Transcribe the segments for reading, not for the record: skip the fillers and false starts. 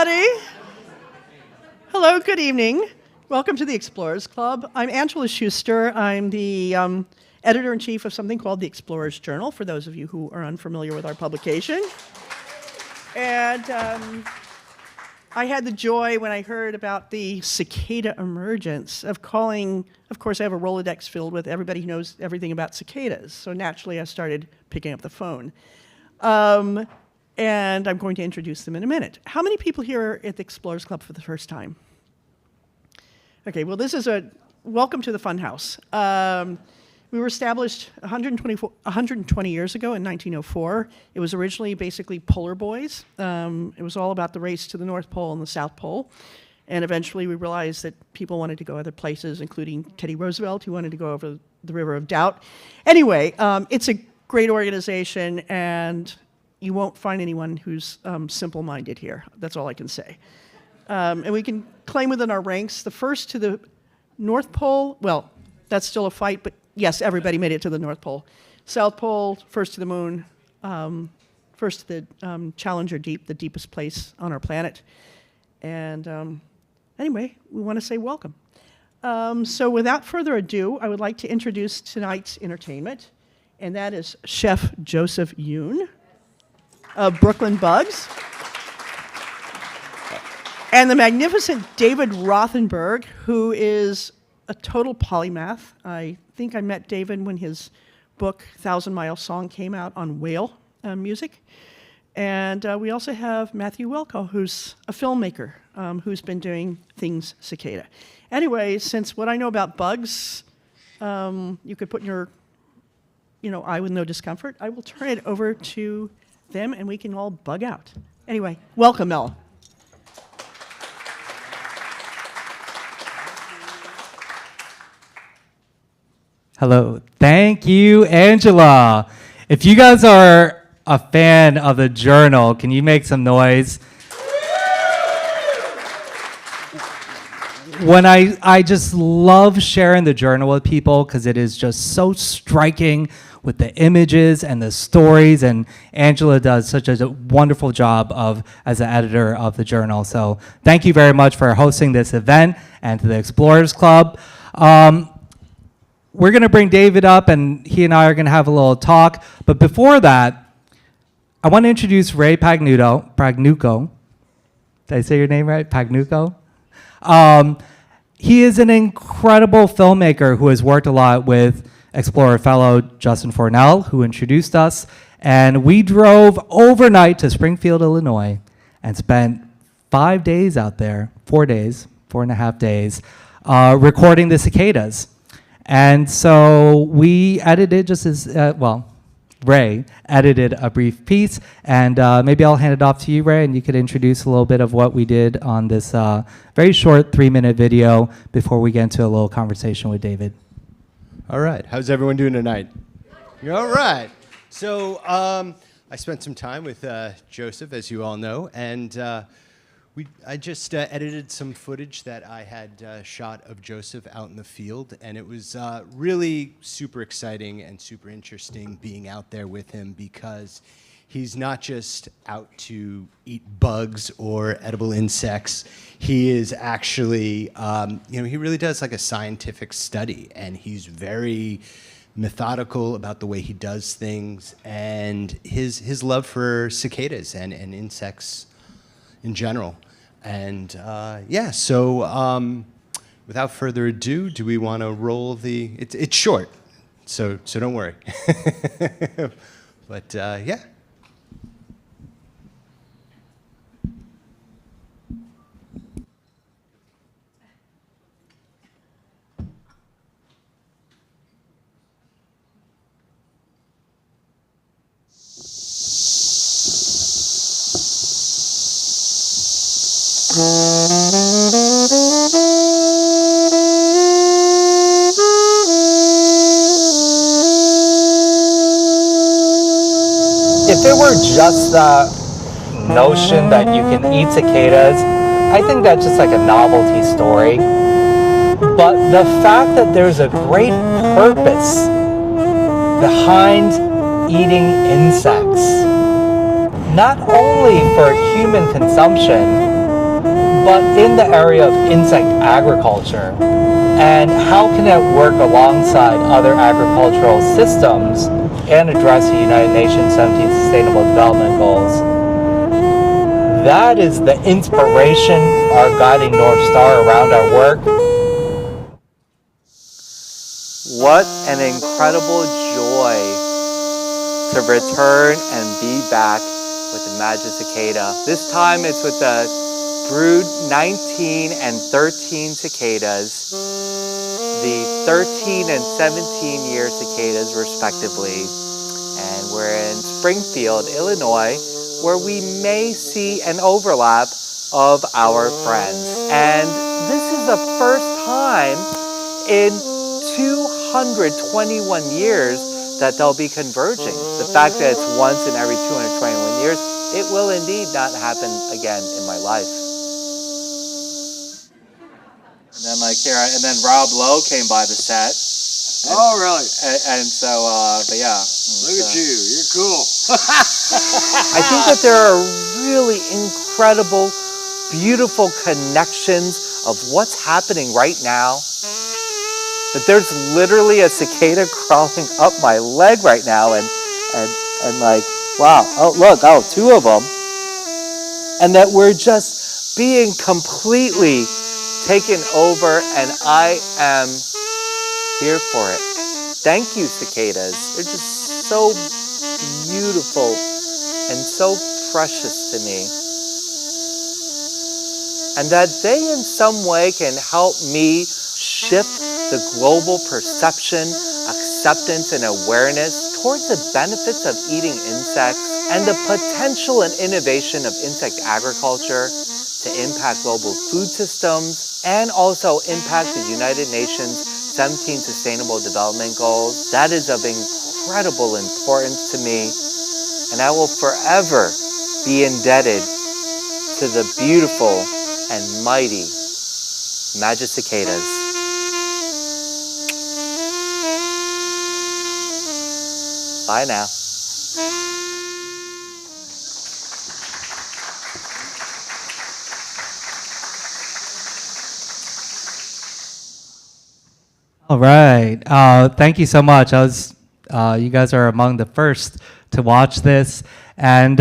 everybody. Hello, good evening. Welcome to the Explorers Club. I'm Angela Schuster. I'm the editor-in-chief of something called the Explorers Journal, for those of you who are unfamiliar with our publication. And I had the joy when I heard about the cicada emergence of calling, of course, I have a Rolodex filled with everybody who knows everything about cicadas. So naturally, I started picking up the phone. And I'm going to introduce them in a minute. How many people here are at the Explorers Club for the first time? Okay, well, this is a welcome to the Funhouse. We were established 120 years ago in 1904. It was originally basically polar boys. It was all about the race to the North Pole and the South Pole. And eventually we realized that people wanted to go other places, including Teddy Roosevelt, who wanted to go over the River of Doubt. Anyway, it's a great organization, and you won't find anyone who's simple-minded here. That's all I can say. And we can claim within our ranks the first to the North Pole. Well, that's still a fight, but yes, everybody made it to the North Pole. South Pole, first to the moon, first to the Challenger Deep, the deepest place on our planet. And anyway, we want to say welcome. So without further ado, I would like to introduce tonight's entertainment, and that is Chef Joseph Yoon of Brooklyn Bugs, and the magnificent David Rothenberg, who is a total polymath. I think I met David when his book, 1,000 Mile Song, came out on whale music. And we also have Matthew Wolkow, who's a filmmaker, who's been doing things cicada. Anyway, since what I know about bugs, you could put in your eye with no discomfort, I will turn it over to them, and we can all bug out. Anyway, welcome, Mel. Hello. Thank you, Angela. If you guys are a fan of the journal, can you make some noise? When I just love sharing the journal with people because it is just so striking with the images and the stories, and Angela does such a wonderful job as an editor of the journal. So thank you very much for hosting this event, and to the Explorers Club. We're going to bring David up, and he and I are going to have a little talk. But before that, I want to introduce Ray Pagnucco. Did I say your name right? Pagnucco? He is an incredible filmmaker who has worked a lot with Explorer fellow Justin Fornell, who introduced us. And we drove overnight to Springfield, Illinois, and spent 5 days out there, 4 days, 4.5 days, recording the cicadas. And so we edited just as, Ray edited a brief piece, and maybe I'll hand it off to you, Ray, and you could introduce a little bit of what we did on this very short 3-minute video before we get into a little conversation with David. All right. How's everyone doing tonight? All right. So I spent some time with Joseph, as you all know, and I just edited some footage that I had shot of Joseph out in the field, and it was really super exciting and super interesting being out there with him, because he's not just out to eat bugs or edible insects. He is actually, he really does like a scientific study, and he's very methodical about the way he does things, and his love for cicadas and insects in general. And so without further ado, do we want to roll the, it's short, so don't worry. But yeah. If it were just the notion that you can eat cicadas, I think that's just like a novelty story. But the fact that there's a great purpose behind eating insects, not only for human consumption, but in the area of insect agriculture. And how can it work alongside other agricultural systems and address the United Nations 17 Sustainable Development Goals? That is the inspiration, our guiding North Star around our work. What an incredible joy to return and be back with the Magic Cicada. This time it's with the brood 19 and 13 cicadas, the 13 and 17 year cicadas respectively. And we're in Springfield, Illinois, where we may see an overlap of our friends. And this is the first time in 221 years that they'll be converging. The fact that it's once in every 221 years, it will indeed not happen again in my life. And then and then Rob Lowe came by the set. Oh, really? And so, but yeah. Look at you, you're cool. I think that there are really incredible, beautiful connections of what's happening right now. That there's literally a cicada crawling up my leg right now, and like, wow, oh look, oh, two of them. And that we're just being completely taken over, and I am here for it. Thank you, cicadas. They're just so beautiful and so precious to me. And that they in some way can help me shift the global perception, acceptance, and awareness towards the benefits of eating insects and the potential and innovation of insect agriculture to impact global food systems and also impact the United Nations 17 Sustainable Development Goals. That is of incredible importance to me, and I will forever be indebted to the beautiful and mighty Magic Cicadas. Bye now. All right. Thank you so much. You guys are among the first to watch this. And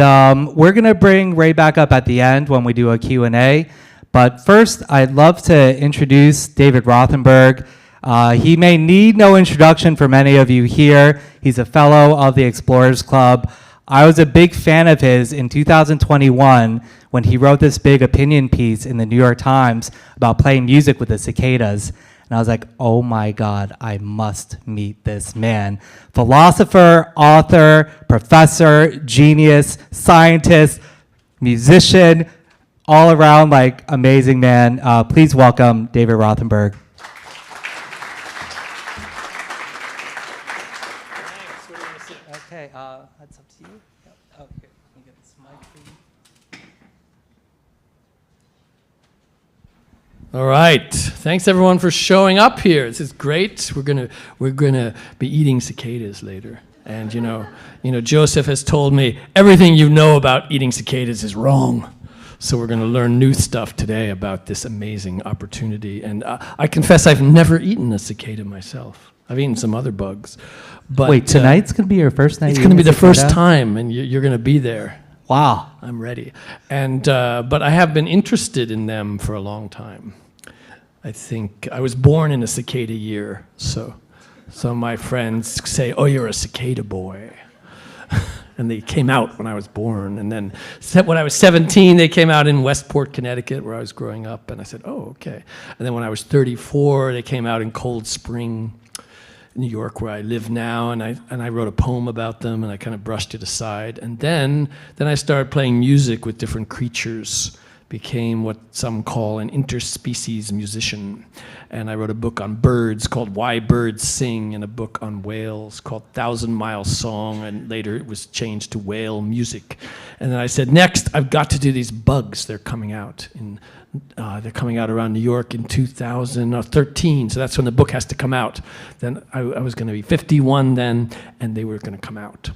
we're going to bring Ray back up at the end when we do a Q&A. But first, I'd love to introduce David Rothenberg. He may need no introduction for many of you here. He's a fellow of the Explorers Club. I was a big fan of his in 2021 when he wrote this big opinion piece in the New York Times about playing music with the cicadas. And I was like, oh my God, I must meet this man. Philosopher, author, professor, genius, scientist, musician, all around like amazing man. Please welcome David Rothenberg. Okay, that's up to you. Oh, here, let me get this mic for you. All right. Thanks everyone for showing up here. This is great. We're gonna be eating cicadas later. And you know, Joseph has told me everything you know about eating cicadas is wrong. So we're gonna learn new stuff today about this amazing opportunity. And I confess I've never eaten a cicada myself. I've eaten some other bugs. But wait, tonight's gonna be your first night? It's gonna be the first time, and you're gonna be there. Wow. I'm ready. And but I have been interested in them for a long time. I think I was born in a cicada year, so some of my friends say, oh, you're a cicada boy. And they came out when I was born. And then when I was 17, they came out in Westport, Connecticut, where I was growing up. And I said, oh, okay. And then when I was 34, they came out in Cold Spring, New York, where I live now. And I wrote a poem about them, and I kind of brushed it aside. And then I started playing music with different creatures, became what some call an interspecies musician. And I wrote a book on birds called Why Birds Sing, and a book on whales called 1,000 Mile Song, and later it was changed to Whale Music. And then I said, next, I've got to do these bugs. They're coming out around New York in 2013, so that's when the book has to come out. Then I was going to be 51 then, and they were going to come out.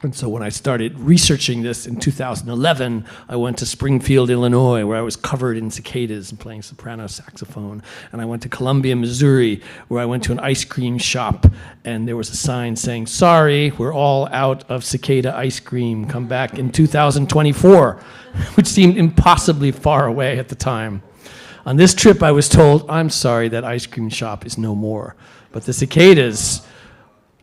And so when I started researching this in 2011, I went to Springfield, Illinois, where I was covered in cicadas and playing soprano saxophone. And I went to Columbia, Missouri, where I went to an ice cream shop, and there was a sign saying, "Sorry, we're all out of cicada ice cream. Come back in 2024," which seemed impossibly far away at the time. On this trip, I was told, "I'm sorry, that ice cream shop is no more." But the cicadas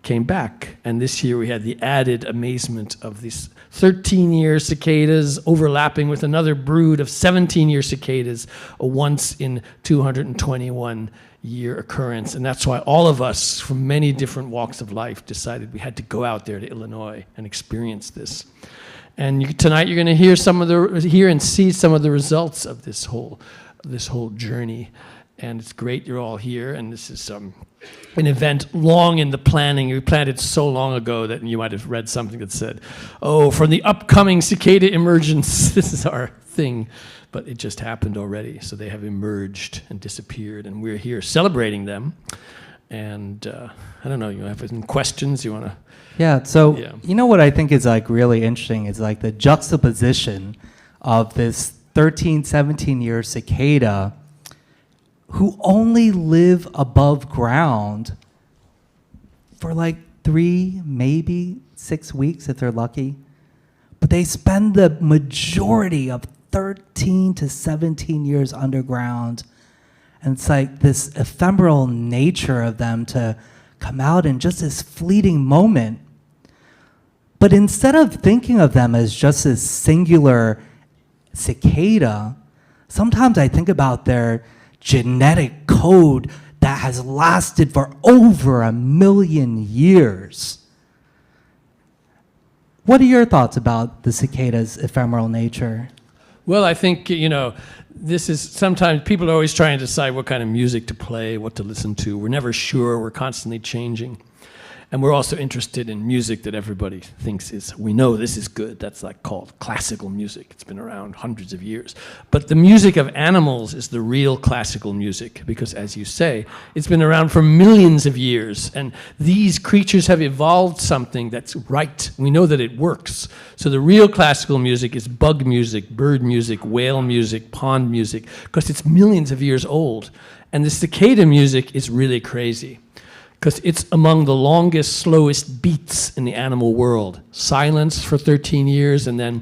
came back, and this year we had the added amazement of these 13-year cicadas overlapping with another brood of 17-year cicadas, a once in 221-year occurrence. And that's why all of us from many different walks of life decided we had to go out there to Illinois and experience this. And tonight you're going to hear and see some of the results of this whole journey. And it's great you're all here, and this is an event long in the planning. We planned it so long ago that you might have read something that said, "Oh, from the upcoming cicada emergence," this is our thing. But it just happened already. So they have emerged and disappeared, and we're here celebrating them. And I don't know, you have any questions you want to? Yeah, so you know what I think is like really interesting is like the juxtaposition of this 13, 17-year cicada who only live above ground for like 3, maybe 6 weeks if they're lucky. But they spend the majority of 13 to 17 years underground. And it's like this ephemeral nature of them to come out in just this fleeting moment. But instead of thinking of them as just this singular cicada, sometimes I think about their genetic code that has lasted for over 1 million years. What are your thoughts about the cicada's ephemeral nature? Well, I think, this is sometimes people are always trying to decide what kind of music to play, what to listen to. We're never sure. We're constantly changing. And we're also interested in music that everybody thinks we know this is good. That's like called classical music. It's been around hundreds of years. But the music of animals is the real classical music because, as you say, it's been around for millions of years. And these creatures have evolved something that's right. We know that it works. So the real classical music is bug music, bird music, whale music, pond music, because it's millions of years old. And the cicada music is really crazy, because it's among the longest, slowest beats in the animal world. Silence for 13 years, and then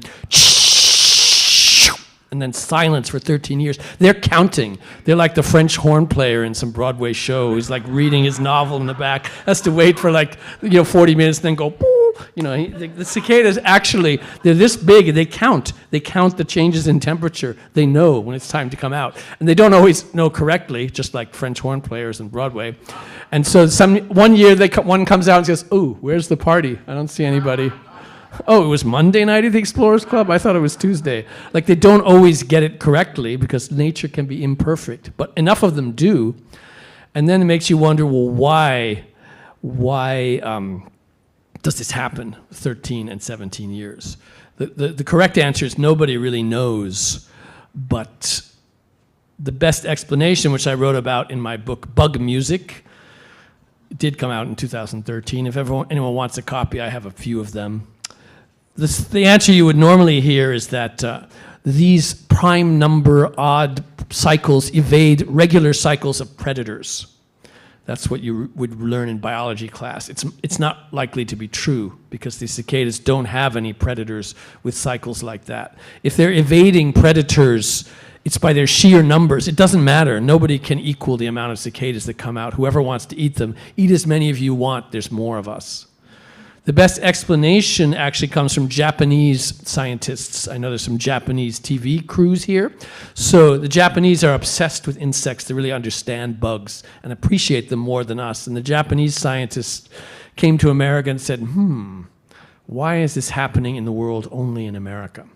silence for 13 years. They're counting. They're like the French horn player in some Broadway show. He's like reading his novel in the back. Has to wait for 40 minutes, then go, boo. The cicadas actually, they're this big, and they count. They count the changes in temperature. They know when it's time to come out. And they don't always know correctly, just like French horn players in Broadway. And so one year, one comes out and says, "Oh, where's the party? I don't see anybody." "Oh, it was Monday night at the Explorers Club? I thought it was Tuesday." Like, they don't always get it correctly because nature can be imperfect. But enough of them do. And then it makes you wonder, well, why does this happen 13 and 17 years? The correct answer is nobody really knows. But the best explanation, which I wrote about in my book, Bug Music, did come out in 2013. If anyone wants a copy, I have a few of them. The answer you would normally hear is that these prime number odd cycles evade regular cycles of predators. That's what you would learn in biology class. It's not likely to be true because the cicadas don't have any predators with cycles like that. If they're evading predators, it's by their sheer numbers. It doesn't matter. Nobody can equal the amount of cicadas that come out. Whoever wants to eat them, eat as many of you want. There's more of us. The best explanation actually comes from Japanese scientists. I know there's some Japanese TV crews here. So the Japanese are obsessed with insects. They really understand bugs and appreciate them more than us. And the Japanese scientists came to America and said, why is this happening in the world only in America?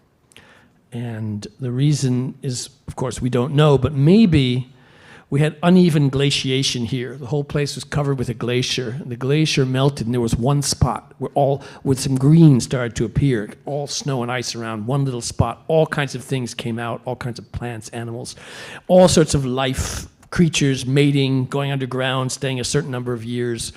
And the reason is, of course, we don't know, but maybe we had uneven glaciation here. The whole place was covered with a glacier. And the glacier melted, and there was one spot where some green started to appear, all snow and ice around one little spot. All kinds of things came out, all kinds of plants, animals, all sorts of life, creatures, mating, going underground, staying a certain number of years.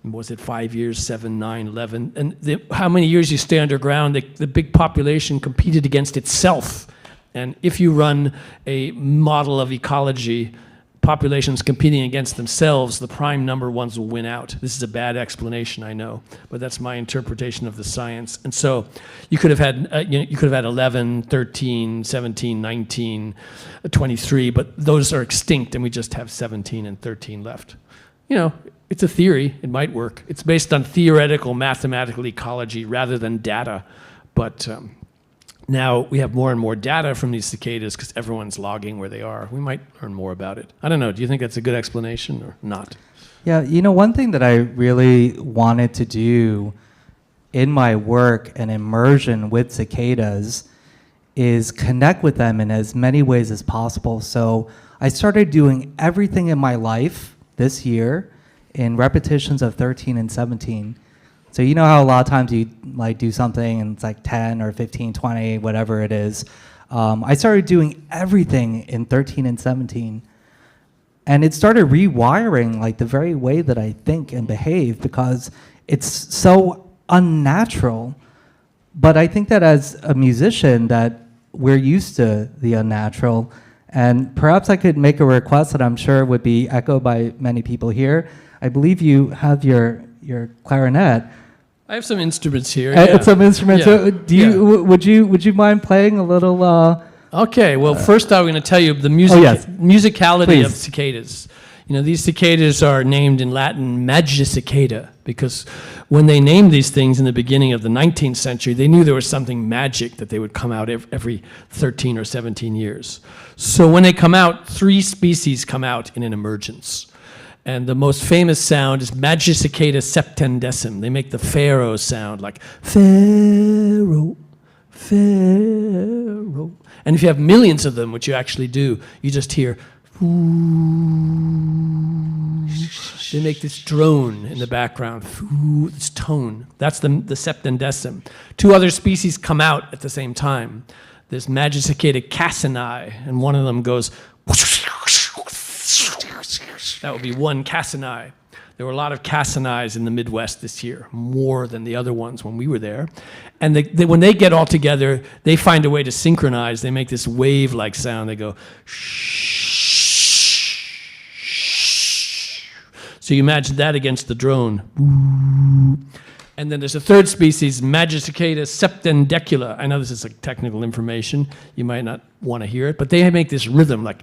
was it 5 years, 7, 9, 11? And how many years you stay underground, the big population competed against itself. And if you run a model of ecology, populations competing against themselves, the prime number ones will win out. This is a bad explanation, I know, but that's my interpretation of the science. And so you could have had, you could have had 11, 13, 17, 19, 23, but those are extinct, and we just have 17 and 13 left. You know, it's a theory. It might work. It's based on theoretical mathematical ecology rather than data, but now we have more and more data from these cicadas because everyone's logging where they are. We might learn more about it. I don't know. Do you think that's a good explanation or not? Yeah, you know, one thing that I really wanted to do in my work and immersion with cicadas is connect with them in as many ways as possible. So I started doing everything in my life this year in repetitions of 13 and 17. So you know how a lot of times you like do something and it's like 10 or 15, 20, whatever it is. I started doing everything in 13 and 17. And it started rewiring like the very way that I think and behave because it's so unnatural. But I think that as a musician that we're used to the unnatural. And perhaps I could make a request that I'm sure would be echoed by many people here. I believe you have your clarinet. I have some instruments here. Yeah. Some instruments. Yeah. Do you would you mind playing a little? Okay. Well, first I'm going to tell you the musicality Please. of cicadas. You know, these cicadas are named in Latin magicicada because when they named these things in the beginning of the 19th century, they knew there was something magic that they would come out every 13 or 17 years. So when they come out, 3 species come out in an emergence. And the most famous sound is Magicicada septendecim. They make the pharaoh sound, like pharaoh, pharaoh. And if you have millions of them, which you actually do, you just hear, they make this drone in the background, this tone. That's the septendecim. 2 other species come out at the same time. There's Magicicada cassini, and one of them goes, that would be one cassini. There were a lot of cassinis in the Midwest this year, more than the other ones when we were there. And when they get all together, they find a way to synchronize. They make this wave-like sound. They go, shh. So you imagine that against the drone. And then there's a 3rd species, Magicicada septendecula. I know this is like technical information. You might not want to hear it, but they make this rhythm like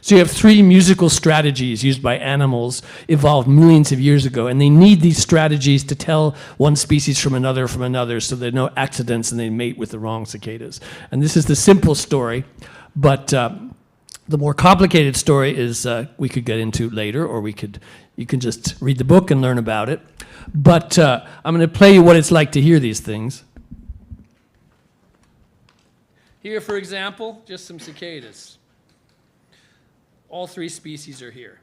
So you have 3 musical strategies used by animals evolved millions of years ago, and they need these strategies to tell one species from another, so there are no accidents and they mate with the wrong cicadas. And this is the simple story, but the more complicated story is we could get into later, or you can just read the book and learn about it. But I'm going to play you what it's like to hear these things. Here, for example, just some cicadas. All 3 species are here.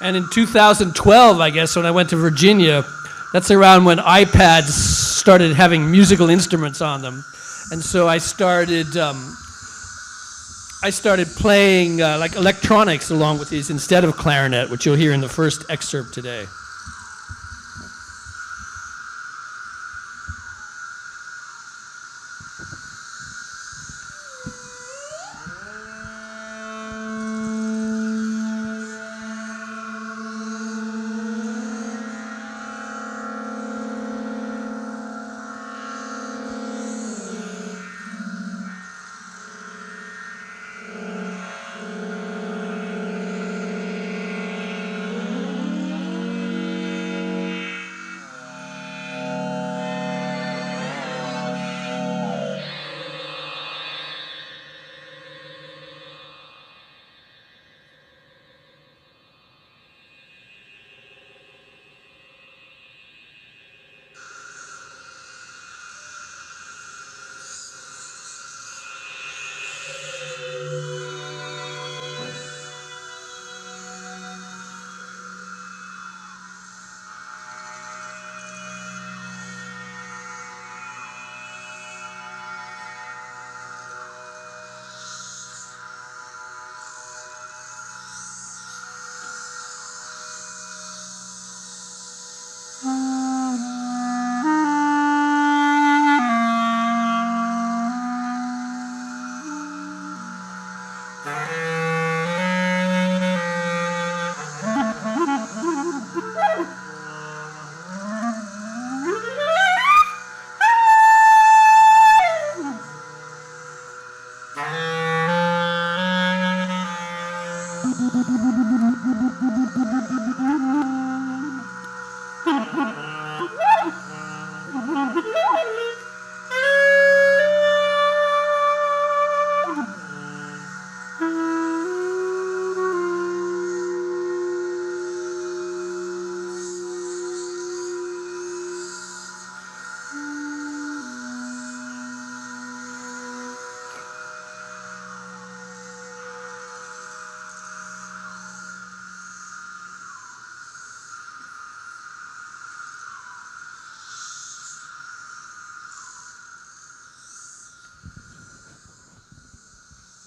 And in 2012, I guess, when I went to Virginia, that's around when iPads started having musical instruments on them. And so I started playing like electronics along with these instead of clarinet, which you'll hear in the first excerpt today.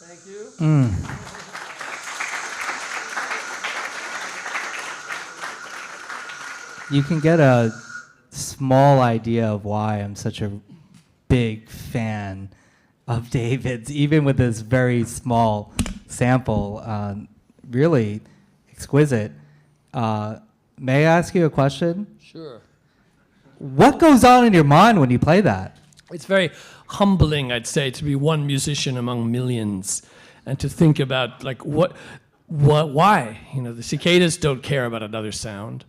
Thank you. You can get a small idea of why I'm such a big fan of David's, even with this very small sample. Really exquisite. May I ask you a question? Sure. What goes on in your mind when you play that? It's very humbling, I'd say, to be one musician among millions, and to think about like why? You know, the cicadas don't care about another sound.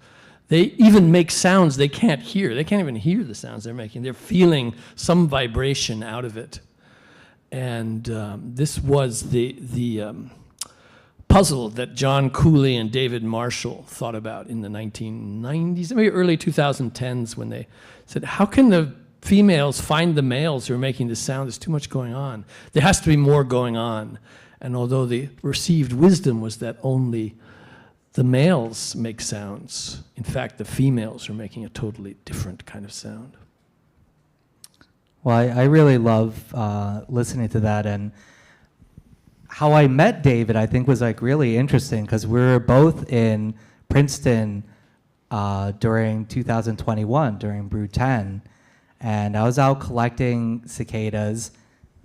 They even make sounds they can't hear. They can't even hear the sounds they're making. They're feeling some vibration out of it. And this was the puzzle that John Cooley and David Marshall thought about in the 1990s, maybe early 2010s, when they said, how can the females find the males who are making this sound? There's too much going on. There has to be more going on. And although the received wisdom was that only the males make sounds, in fact, the females are making a totally different kind of sound. Well, I really love listening to that, and how I met David, I think, was like really interesting because we were both in Princeton during 2021, during Brood 10, and I was out collecting cicadas,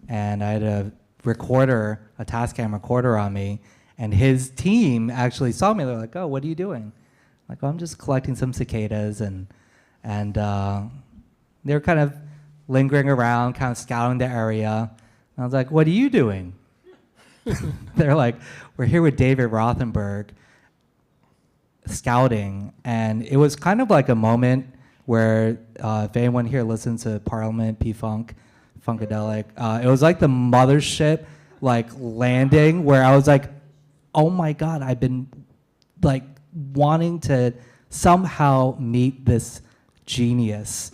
and I had a Tascam recorder on me, and his team actually saw me. They're like, "Oh, what are you doing?" I'm like, "Oh, I'm just collecting some cicadas," and they were kind of lingering around, kind of scouting the area. And I was like, "What are you doing?" They're like, "We're here with David Rothenberg scouting." And it was kind of like a moment where, if anyone here listens to Parliament, P-Funk, Funkadelic, it was like the mothership like landing where I was like, oh my God, I've been like wanting to somehow meet this genius.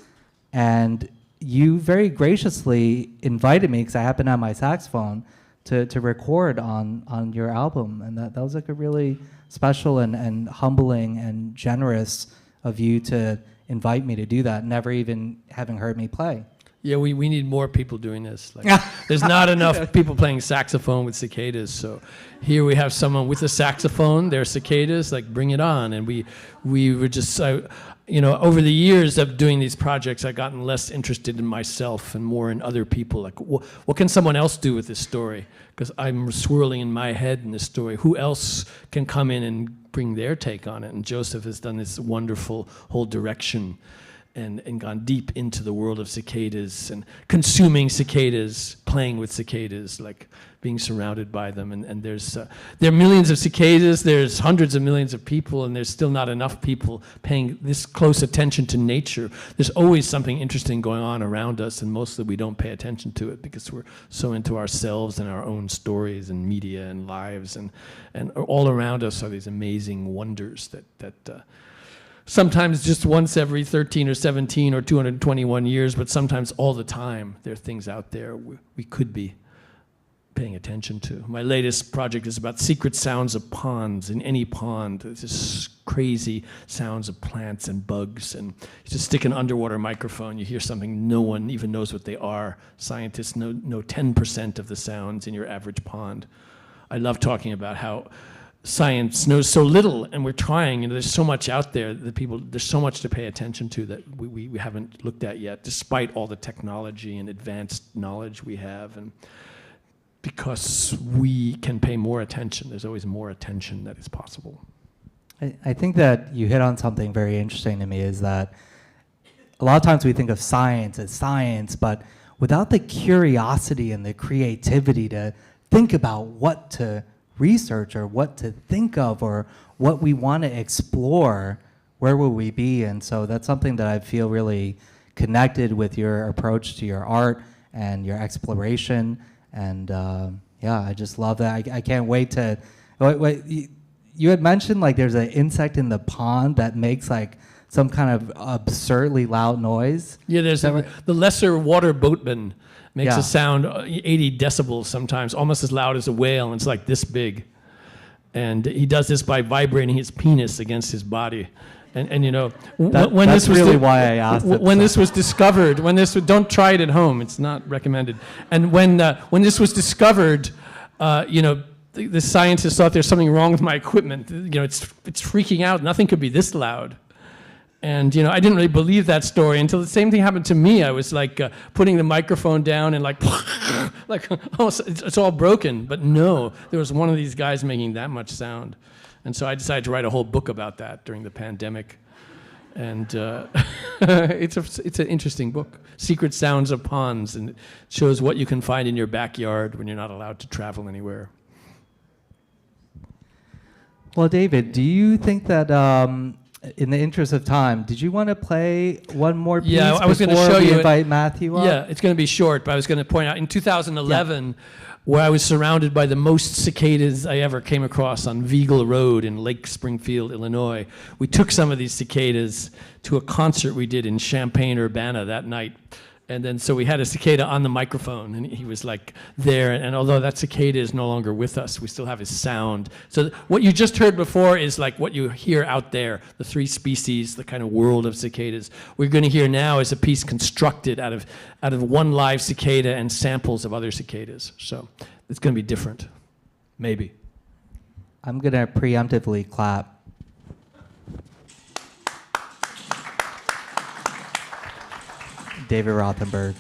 And you very graciously invited me, because I happen to have my saxophone, to record on your album. And that was like a really special and humbling and generous of you to invite me to do that, never even having heard me play. Yeah, we need more people doing this. Like, there's not enough people playing saxophone with cicadas. So here we have someone with a saxophone, they're cicadas, like bring it on. And we were just, over the years of doing these projects, I've gotten less interested in myself and more in other people. Like, what can someone else do with this story? Because I'm swirling in my head in this story. Who else can come in and bring their take on it? And Joseph has done this wonderful whole direction and gone deep into the world of cicadas and consuming cicadas, playing with cicadas, like being surrounded by them. And there are millions of cicadas, there's hundreds of millions of people, and there's still not enough people paying this close attention to nature. There's always something interesting going on around us, and mostly we don't pay attention to it because we're so into ourselves and our own stories and media and lives. And all around us are these amazing wonders that sometimes just once every 13 or 17 or 221 years, but sometimes all the time, there are things out there we could be paying attention to. My latest project is about secret sounds of ponds. In any pond, there's this crazy sounds of plants and bugs. And you just stick an underwater microphone, you hear something no one even knows what they are. Scientists know 10% of the sounds in your average pond. I love talking about how science knows so little, and we're trying, there's so much out there that there's so much to pay attention to that we haven't looked at yet, despite all the technology and advanced knowledge we have. And because we can pay more attention, there's always more attention that is possible. I think that you hit on something very interesting to me, is that a lot of times we think of science as science, but without the curiosity and the creativity to think about what to research or what to think of or what we want to explore, where will we be? And so that's something that I feel really connected with your approach to your art and your exploration. And I just love that. I can't wait to, you had mentioned like there's an insect in the pond that makes like some kind of absurdly loud noise. Yeah, there's the lesser water boatman makes a sound 80 decibels sometimes, almost as loud as a whale, and it's like this big. And he does this by vibrating his penis against his body. And when that's this was really why I asked it. When this was discovered, don't try it at home, it's not recommended. And when this was discovered, The scientists thought there's something wrong with my equipment. It's freaking out. Nothing could be this loud. And I didn't really believe that story until the same thing happened to me. I was like putting the microphone down and like oh, it's all broken. But no, there was one of these guys making that much sound. And so I decided to write a whole book about that during the pandemic. And it's an interesting book, Secret Sounds of Ponds, and it shows what you can find in your backyard when you're not allowed to travel anywhere. Well, David, do you think that, in the interest of time, did you want to play one more piece I was going to before show we you invite Matthew up? Yeah, it's going to be short, but I was going to point out in 2011, where I was surrounded by the most cicadas I ever came across on Vigal Road in Lake Springfield, Illinois. We took some of these cicadas to a concert we did in Champaign-Urbana that night. And then so we had a cicada on the microphone, and he was like there. And although that cicada is no longer with us, we still have his sound. So what you just heard before is like what you hear out there, the three species, the kind of world of cicadas. What you're going to hear now is a piece constructed out of one live cicada and samples of other cicadas. So it's going to be different, maybe. I'm going to preemptively clap. David Rothenberg.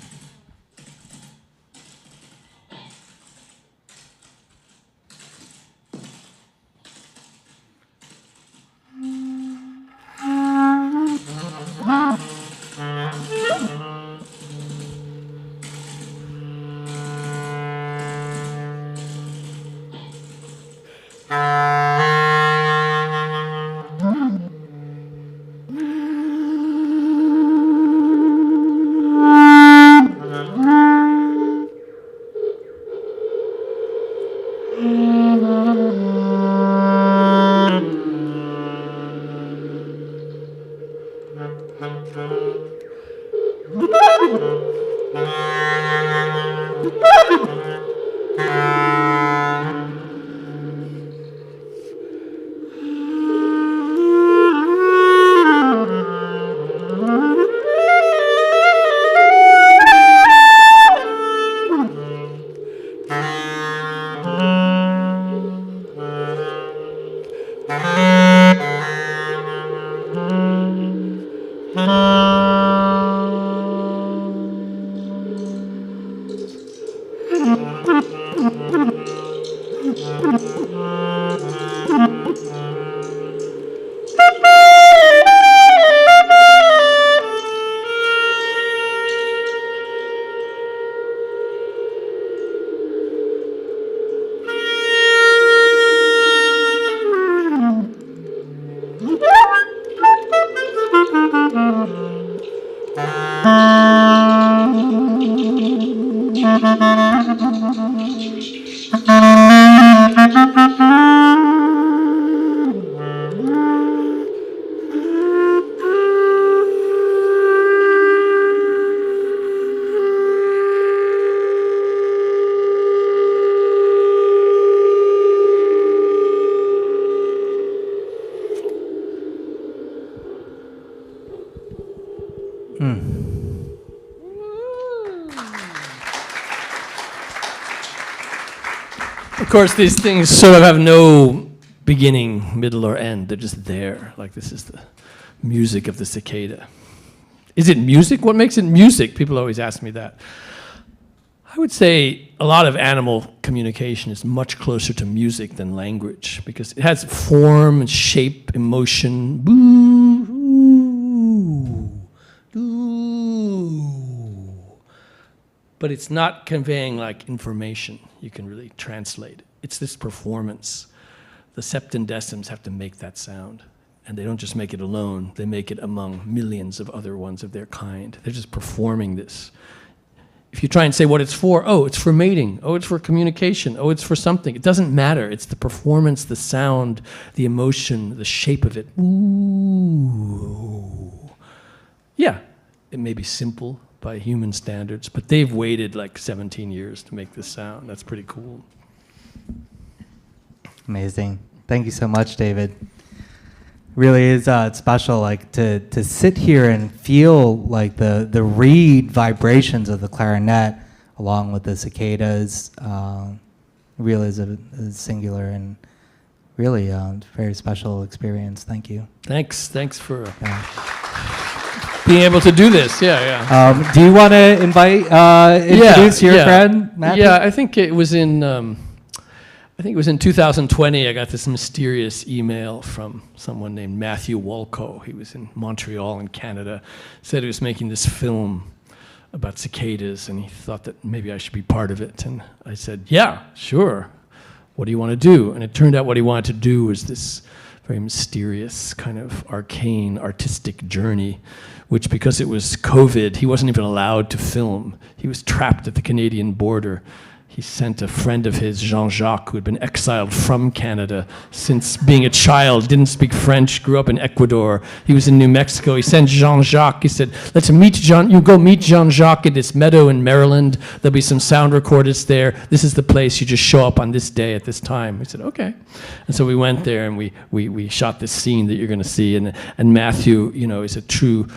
Of course, these things sort of have no beginning, middle, or end. They're just there. Like, this is the music of the cicada. Is it music? What makes it music? People always ask me that. I would say a lot of animal communication is much closer to music than language because it has form, shape, emotion. Boo, ooh, ooh. But it's not conveying like information you can really translate. It's this performance. The septendecimals have to make that sound. And they don't just make it alone, they make it among millions of other ones of their kind. They're just performing this. If you try and say what it's for, oh, it's for mating, oh, it's for communication, oh, it's for something. It doesn't matter. It's the performance, the sound, the emotion, the shape of it. Ooh. Yeah, it may be simple by human standards, but they've waited like 17 years to make this sound. That's pretty cool. Amazing. Thank you so much, David. Really is special, like to sit here and feel like the reed vibrations of the clarinet, along with the cicadas. really is a singular and really very special experience. Thank you. Thanks for being able to do this. Yeah. Do you want to introduce your friend, Matthew? Yeah, I think it was in 2020. I got this mysterious email from someone named Matthew Wolkow. He was in Montreal in Canada. Said he was making this film about cicadas, and he thought that maybe I should be part of it. And I said, yeah, sure. What do you want to do? And it turned out what he wanted to do was this very mysterious, kind of arcane, artistic journey, which, because it was COVID, he wasn't even allowed to film. He was trapped at the Canadian border. He sent a friend of his, Jean-Jacques, who had been exiled from Canada since being a child, didn't speak French, grew up in Ecuador. He was in New Mexico. He sent Jean-Jacques. He said, you go meet Jean-Jacques at this meadow in Maryland. There'll be some sound recorders there. This is the place. You just show up on this day at this time. We said, okay. And so we went there and we shot this scene that you're going to see. And Matthew, is a true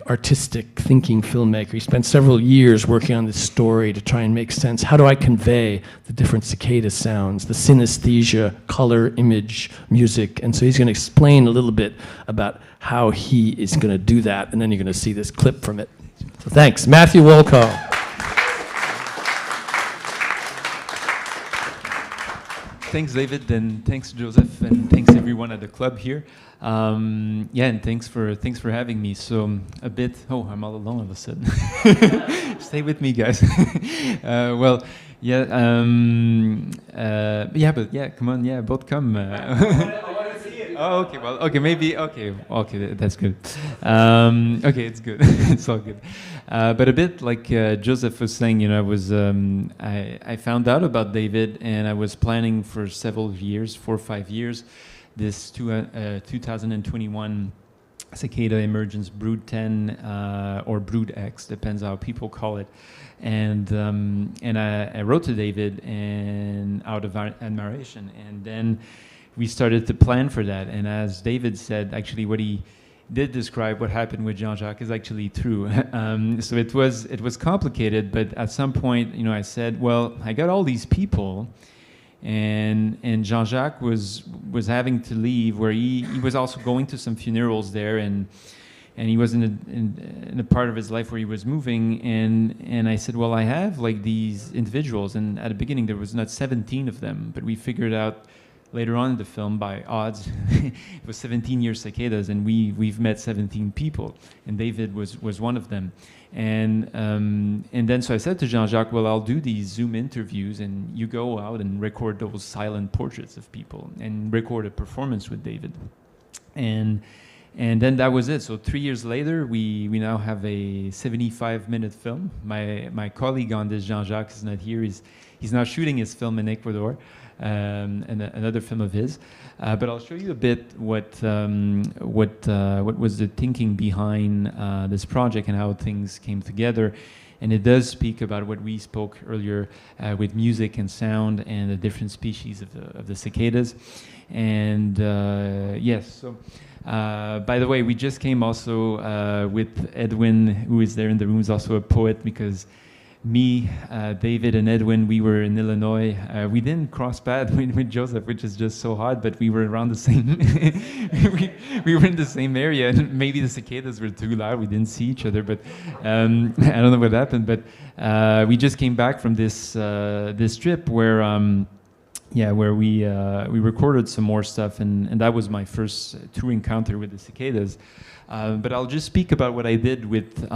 artistic thinking filmmaker. He spent several years working on this story to try and make sense. How do I convey the different cicada sounds, the synesthesia, color, image, music? And so he's going to explain a little bit about how he is going to do that, and then you're going to see this clip from it. So thanks. Matthew Wolkow. Thanks, David, and thanks, Joseph, and thanks everyone at the club here. And thanks for having me. So I'm all alone all of a sudden. Stay with me, guys. Come on, both come. I want to see it. Oh, okay, maybe, okay, that's good. Okay, it's good, it's all good. But a bit like Joseph was saying, I found out about David, and I was planning for several years, 4 or 5 years, this 2021 Cicada Emergence Brood 10 or Brood X, depends how people call it. And I wrote to David and out of admiration, and then we started to plan for that. And as David said, actually what he did describe, what happened with Jean-Jacques, is actually true. So it was complicated, but at some point, I said, well, I got all these people, and Jean-Jacques was having to leave, where he was also going to some funerals there, and he was in a part of his life where he was moving, and I said, well, I have these individuals, and at the beginning there was not 17 of them, but we figured out later on in the film, by odds, it was 17-year cicadas, and we've met 17 people, and David was one of them. And then so I said to Jean-Jacques, well, I'll do these Zoom interviews, and you go out and record those silent portraits of people, and record a performance with David. And then that was it. So 3 years later, we now have a 75-minute film. My colleague on this, Jean-Jacques, is not here. He's now shooting his film in Ecuador. And another film of his, but I'll show you a bit what was the thinking behind this project and how things came together. And it does speak about what we spoke earlier with music and sound and the different species of the cicadas. And yes, so by the way, we just came also with Edwin, who is there in the room, is also a poet, because me, David, and Edwin, we were in Illinois. We didn't cross paths with Joseph, which is just so hard, but we were around the same. we were in the same area, and maybe the cicadas were too loud. We didn't see each other, but I don't know what happened. But we just came back from this trip where we recorded some more stuff, and that was my first true encounter with the cicadas. But I'll just speak about what I did with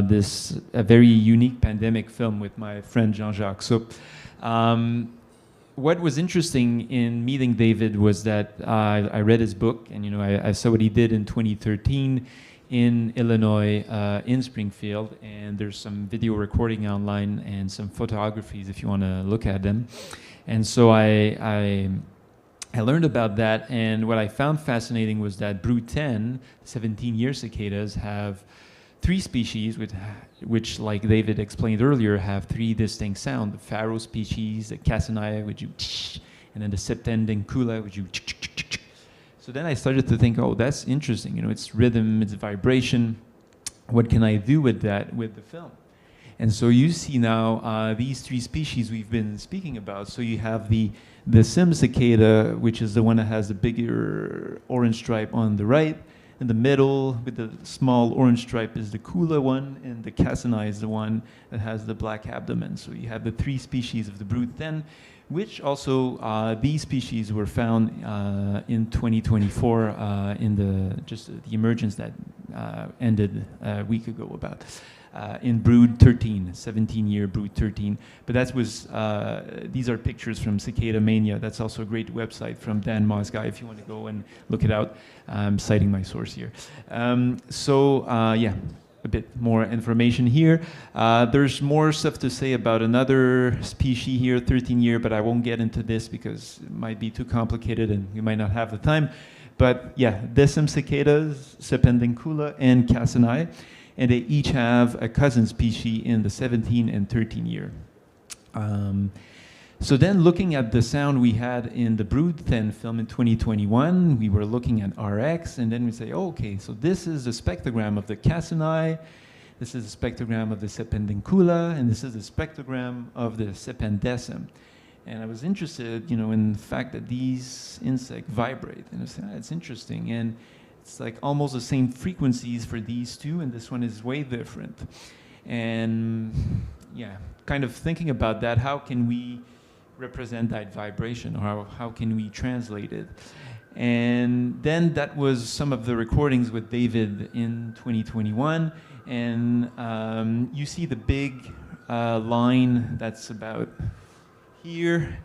this very unique pandemic film with my friend Jean-Jacques. So what was interesting in meeting David was that I read his book, and I saw what he did in 2013 in Illinois, in Springfield, and there's some video recording online and some photographies if you want to look at them. And so I learned about that, and what I found fascinating was that Brood 10, 17-year cicadas, have 3 species, which, like David explained earlier, have 3 distinct sounds. The Pharaoh species, the Casanaya, which you tsh, and then the Septendencula, which you tsh, tsh, tsh, tsh. So then I started to think, oh, that's interesting. It's rhythm, it's vibration. What can I do with that, with the film? And so you see now these three species we've been speaking about. So you have the sim cicada, which is the one that has the bigger orange stripe on the right. In the middle, with the small orange stripe, is the Kula one, and the Cassini is the one that has the black abdomen. So you have the three species of the brood 10, which also these species were found in 2024 in the emergence that ended a week ago about. In brood 13, 17-year brood 13. But that was, these are pictures from Cicada Mania. That's also a great website from Dan Mosguy if you want to go and look it out. I'm citing my source here. Yeah, a bit more information here. There's more stuff to say about another species here, 13-year, but I won't get into this because it might be too complicated and we might not have the time. But yeah, Decim cicadas, Sependincula, and Cassini. And they each have a cousin species in the 17 and 13 year. So then looking at the sound we had in the Brood 10 film in 2021, we were looking at RX, and then we say, oh, okay, so this is the spectrogram of the Cassini, this is the spectrogram of the Sependincula, and this is the spectrogram of the Sependecim. And I was interested, in the fact that these insects vibrate. And I said, it's interesting. And it's like almost the same frequencies for these two, and this one is way different. And yeah, kind of thinking about that, how can we represent that vibration, or how can we translate it? And then that was some of the recordings with David in 2021. And you see the big line that's about here.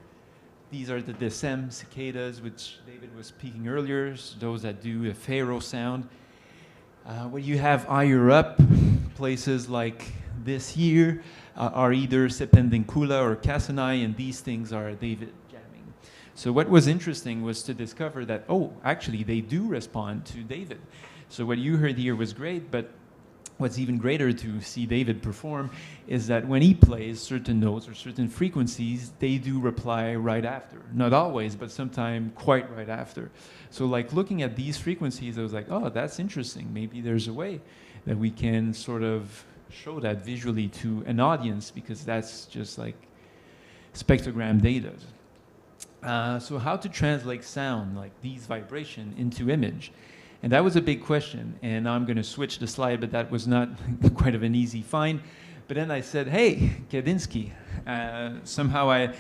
These are the Decem cicadas, which David was speaking earlier, those that do a pharaoh sound. Where you have higher up, places like this here are either Sependincula or Cassini, and these things are David jamming. So what was interesting was to discover that, oh, actually they do respond to David. So what you heard here was great, but what's even greater to see David perform is that when he plays certain notes or certain frequencies, they do reply right after. Not always, but sometimes quite right after. So like looking at these frequencies, I was like, oh, that's interesting. Maybe there's a way that we can sort of show that visually to an audience, because that's just like spectrogram data. So how to translate sound, like these vibration, into image? And that was a big question, and now I'm going to switch the slide, but that was not quite of an easy find. But then I said, hey, Kandinsky. Somehow I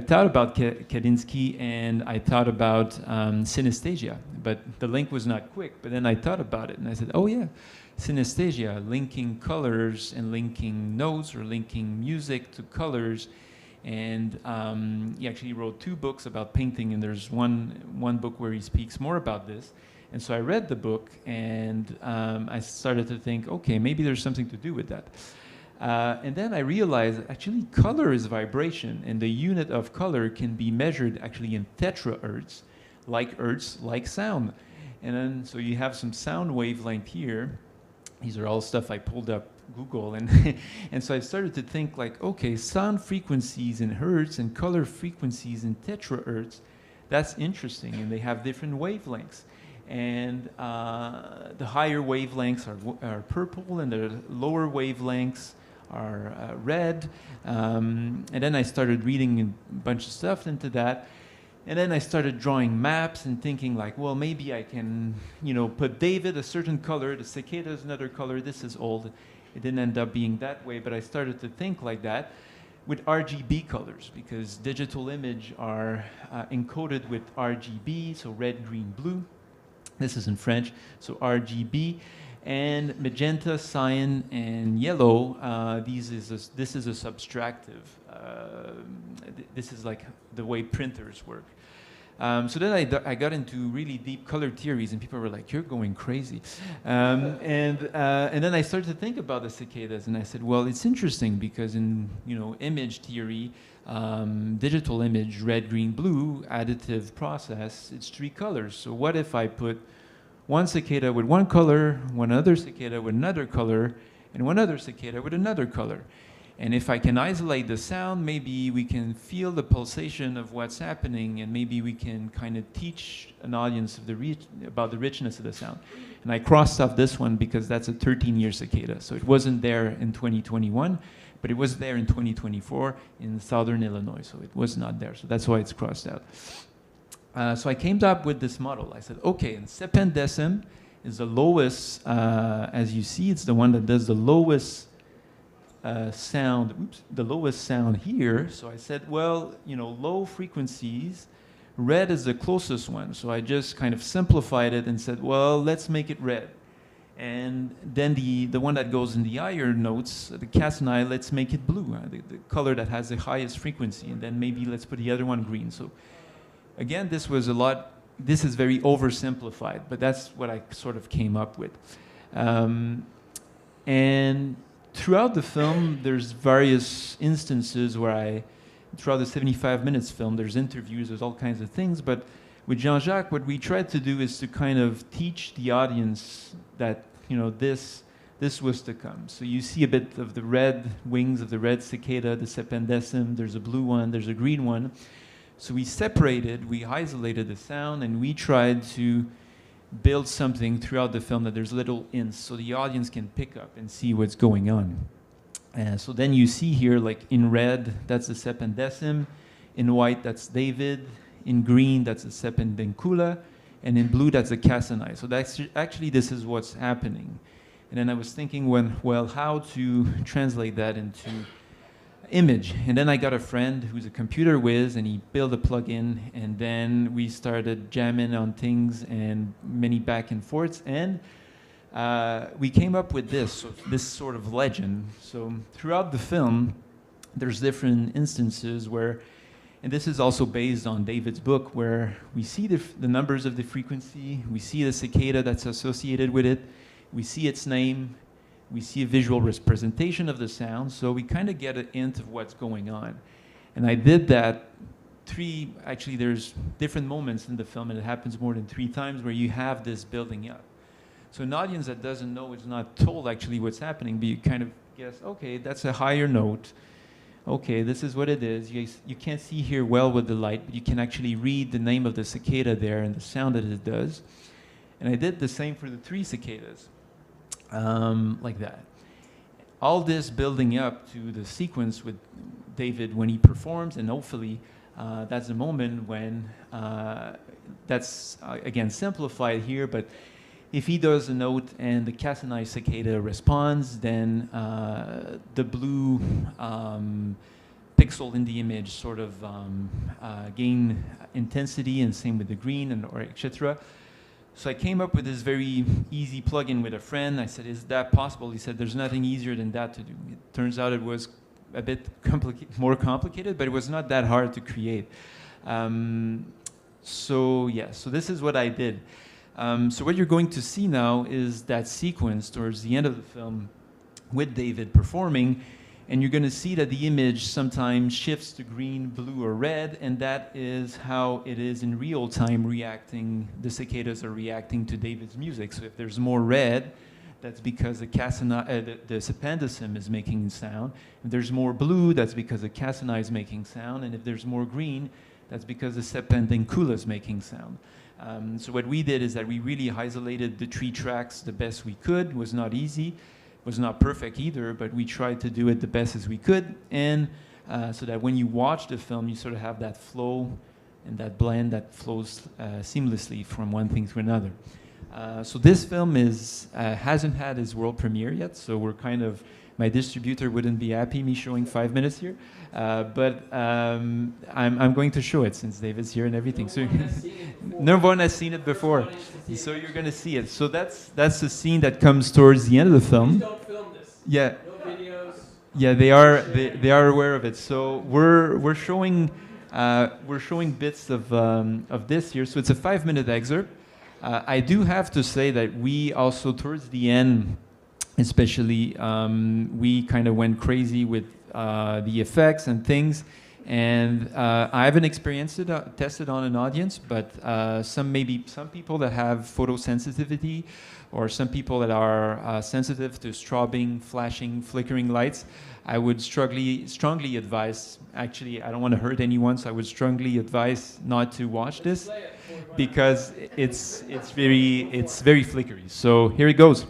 thought about Kandinsky, and I thought about synesthesia, but the link was not quick. But then I thought about it, and I said, oh yeah, synesthesia, linking colors and linking notes, or linking music to colors. And he actually wrote 2 books about painting, and there's one book where he speaks more about this. And so I read the book, and I started to think, okay, maybe there's something to do with that. And then I realized actually color is vibration, and the unit of color can be measured actually in tetrahertz, like sound. And then so you have some sound wavelength here. These are all stuff I pulled up Google, and and so I started to think like, okay, sound frequencies in hertz and color frequencies in tetrahertz, that's interesting, and they have different wavelengths. And the higher wavelengths are purple, and the lower wavelengths are red. And then I started reading a bunch of stuff into that. And then I started drawing maps and thinking like, well, maybe I can, put David a certain color, the cicada is another color, this is old. It didn't end up being that way, but I started to think like that with RGB colors, because digital image are encoded with RGB, so red, green, blue. This is in French, so RGB, and magenta, cyan, and yellow. This is a subtractive. This is like the way printers work. So then I got into really deep color theories, and people were like, "You're going crazy." And then I started to think about the cicadas, and I said, "Well, it's interesting because in image theory." Digital image, red, green, blue, additive process, it's 3 colors. So what if I put one cicada with one color, one other cicada with another color, and one other cicada with another color? And if I can isolate the sound, maybe we can feel the pulsation of what's happening, and maybe we can kind of teach an audience about the richness of the sound. And I crossed off this one because that's a 13-year cicada. So it wasn't there in 2021. but it was there in 2024 in southern Illinois, so it was not there. So that's why it's crossed out. So I came up with this model. I said, okay, and sependecim is the lowest, as you see, it's the one that does the lowest the lowest sound here. So I said, well, low frequencies, red is the closest one. So I just kind of simplified it and said, well, let's make it red. And then the one that goes in the higher notes, the castanai, let's make it blue, the color that has the highest frequency. And then maybe let's put the other one green. So again, this is very oversimplified, but that's what I sort of came up with. And throughout the film, there's various instances where throughout the 75 minutes film, there's interviews, there's all kinds of things, but with Jean-Jacques, what we tried to do is to kind of teach the audience that, this was to come. So you see a bit of the red wings of the red cicada, the sependecim, there's a blue one, there's a green one. So we isolated the sound, and we tried to build something throughout the film that there's little hints so the audience can pick up and see what's going on. So then you see here, like in red, that's the sependecim, in white, that's David, in green, that's the sependencula, and in blue, that's the castanai. So that's actually, this is what's happening. And then I was thinking, how to translate that into image. And then I got a friend who's a computer whiz, and he built a plugin, and then we started jamming on things and many back and forths, and we came up with this sort of legend. So throughout the film, there's different instances where, and this is also based on David's book, where we see the numbers of the frequency, we see the cicada that's associated with it, we see its name, we see a visual representation of the sound, so we kind of get a hint of what's going on. And I did that actually there's different moments in the film, and it happens more than 3 times, where you have this building up. So an audience that doesn't know is not told actually what's happening, but you kind of guess, okay, that's a higher note. Okay, this is what it is. You can't see here well with the light, but you can actually read the name of the cicada there and the sound that it does. And I did the same for the 3 cicadas. Like that. All this building up to the sequence with David when he performs, and hopefully that's the moment when, that's again simplified here, but if he does a note and the castanai cicada responds, then the blue pixel in the image sort of gain intensity, and same with the green, or etc. So I came up with this very easy plugin with a friend. I said, is that possible? He said, there's nothing easier than that to do. It turns out it was a bit more complicated, but it was not that hard to create. So this is what I did. So what you're going to see now is that sequence towards the end of the film with David performing, and you're going to see that the image sometimes shifts to green, blue, or red, and that is how it is in real time reacting. The cicadas are reacting to David's music. So if there's more red, that's because the sependecim is making sound. If there's more blue, that's because the castanai is making sound. And if there's more green, that's because the sependencula is making sound. So what we did is that we really isolated the 3 tracks the best we could. It was not easy. Was not perfect either, but we tried to do it the best as we could, and so that when you watch the film, you sort of have that flow and that blend that flows seamlessly from one thing to another. So this film hasn't had its world premiere yet, so we're kind of, my distributor wouldn't be happy me showing 5 minutes here, but I'm going to show it since David's here and everything. So no one has seen it before, so you're going to see it. So that's the scene that comes towards the end of the film. Please don't film this. Yeah. No videos. Yeah, they are aware of it. So we're showing bits of this here. So it's a 5-minute excerpt. I do have to say that we also towards the end, especially, we kind of went crazy with the effects and things. And I haven't experienced it, tested on an audience, but some people that have photosensitivity, or some people that are sensitive to strobing, flashing, flickering lights, I would strongly advise, actually I don't want to hurt anyone, so I would strongly advise not to watch this, because it's very flickery. So here it goes.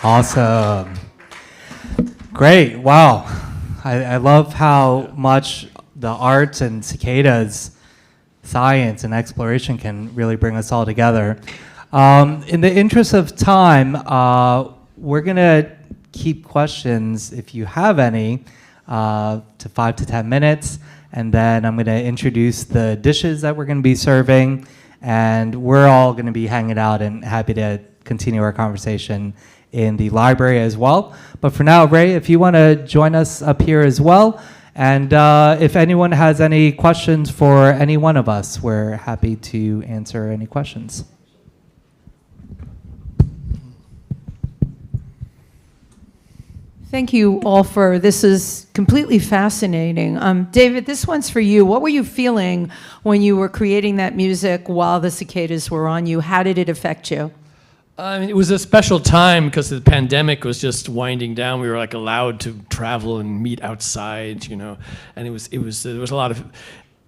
Awesome. Great. Wow. I love how much the arts and cicadas, science and exploration can really bring us all together. In the interest of time, we're going to keep questions, if you have any, to 5 to 10 minutes. And then I'm going to introduce the dishes that we're going to be serving. And we're all going to be hanging out and happy to continue our conversation in the library as well. But for now, Ray, if you want to join us up here as well. And if anyone has any questions for any one of us, we're happy to answer any questions. Thank you all for this is completely fascinating. David, this one's for you. What were you feeling when you were creating that music while the cicadas were on you? How did it affect you? It was a special time because the pandemic was just winding down. We were like allowed to travel and meet outside, you know, and there was a lot of